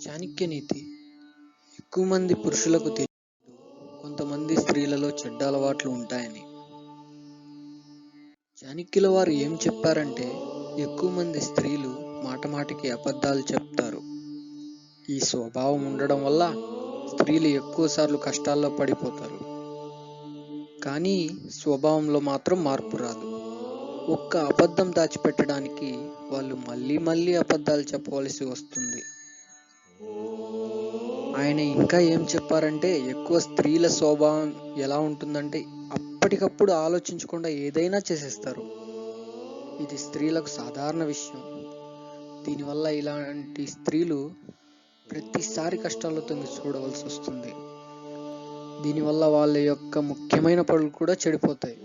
చాణక్య నీతి. ఎక్కువ మంది పురుషులకు తెలియదు కొంతమంది స్త్రీలలో చెడ్డ అలవాట్లు ఉంటాయని. చాణక్యుల వారు ఏం చెప్పారంటే, ఎక్కువ మంది స్త్రీలు మాటమాటికి అబద్ధాలు చెప్తారు. ఈ స్వభావం ఉండడం వల్ల స్త్రీలు ఎక్కువ సార్లు కష్టాల్లో పడిపోతారు. కానీ స్వభావంలో మాత్రం మార్పు రాదు. ఒక్క అబద్ధం దాచిపెట్టడానికి వాళ్ళు మళ్ళీ మళ్ళీ అబద్ధాలు చెప్పవలసి వస్తుంది. ఆయన ఇంకా ఏం చెప్పారంటే, ఎక్కువ స్త్రీల స్వభావం ఎలా ఉంటుందంటే, అప్పటికప్పుడు ఆలోచించకుండా ఏదైనా చేసేస్తారు. ఇది స్త్రీలకు సాధారణ విషయం. దీనివల్ల ఇలాంటి స్త్రీలు ప్రతిసారి కష్టాల్లో తొంగి చూడవలసి వస్తుంది. దీనివల్ల వాళ్ళ యొక్క ముఖ్యమైన పనులు కూడా చెడిపోతాయి.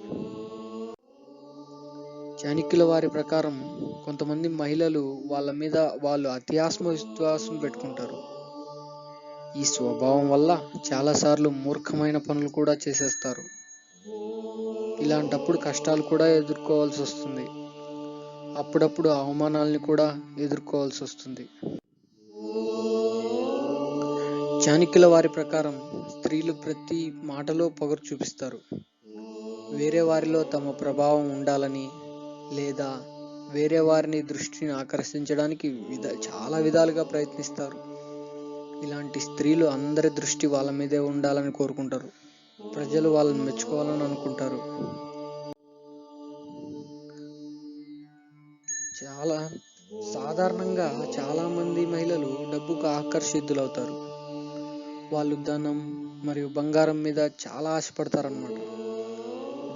చాణక్యుల వారి ప్రకారం కొంతమంది మహిళలు వాళ్ళ మీద వాళ్ళు అతి ఆత్మవిశ్వాసం పెట్టుకుంటారు. ఈ స్వభావం వల్ల చాలాసార్లు మూర్ఖమైన పనులు కూడా చేసేస్తారు. ఇలాంటప్పుడు కష్టాలు కూడా ఎదుర్కోవాల్సి వస్తుంది. అప్పుడప్పుడు అవమానాలని కూడా ఎదుర్కోవాల్సి వస్తుంది. చాణక్యుల వారి ప్రకారం స్త్రీలు ప్రతి మాటలో పొగరు చూపిస్తారు. వేరే వారిలో తమ ప్రభావం ఉండాలని లేదా వేరే వారిని దృష్టిని ఆకర్షించడానికి చాలా విధాలుగా ప్రయత్నిస్తారు. ఇలాంటి స్త్రీలు అందరి దృష్టి వాళ్ళ మీదే ఉండాలని కోరుకుంటారు. ప్రజలు వాళ్ళని మెచ్చుకోవాలని అనుకుంటారు. చాలా సాధారణంగా చాలా మంది మహిళలు డబ్బుకు ఆకర్షితులవుతారు. వాళ్ళు ధనం మరియు బంగారం మీద చాలా ఆశపడతారన్నమాట.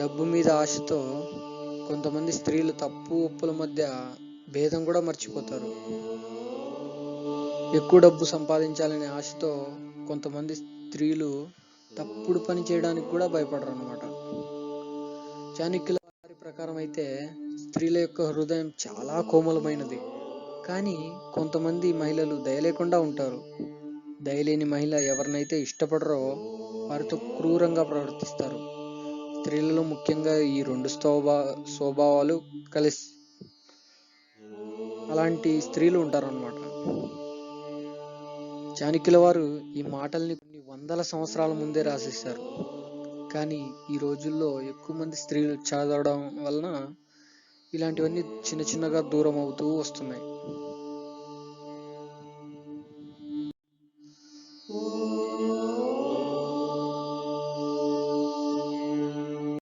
డబ్బు మీద ఆశతో కొంతమంది స్త్రీలు తప్పు ఒప్పుల మధ్య భేదం కూడా మర్చిపోతారు. ఎక్కువ డబ్బు సంపాదించాలనే ఆశతో కొంతమంది స్త్రీలు తప్పుడు పని చేయడానికి కూడా భయపడరు అన్నమాట. చాణక్యుల వారి ప్రకారం అయితే స్త్రీల యొక్క హృదయం చాలా కోమలమైనది. కానీ కొంతమంది మహిళలు దయ లేకుండా ఉంటారు. దయలేని మహిళ ఎవరినైతే ఇష్టపడరో వారితో క్రూరంగా ప్రవర్తిస్తారు. స్త్రీలలో ముఖ్యంగా ఈ రెండు స్వభావాలు కలిసి అలాంటి స్త్రీలు ఉంటారన్నమాట. చాణక్యుల వారు ఈ మాటల్ని కొన్ని వందల సంవత్సరాల ముందే రాసేశారు. కానీ ఈ రోజుల్లో ఎక్కువ మంది స్త్రీలు చదవడం వలన ఇలాంటివన్నీ చిన్న చిన్నగా దూరం అవుతూ వస్తున్నాయి.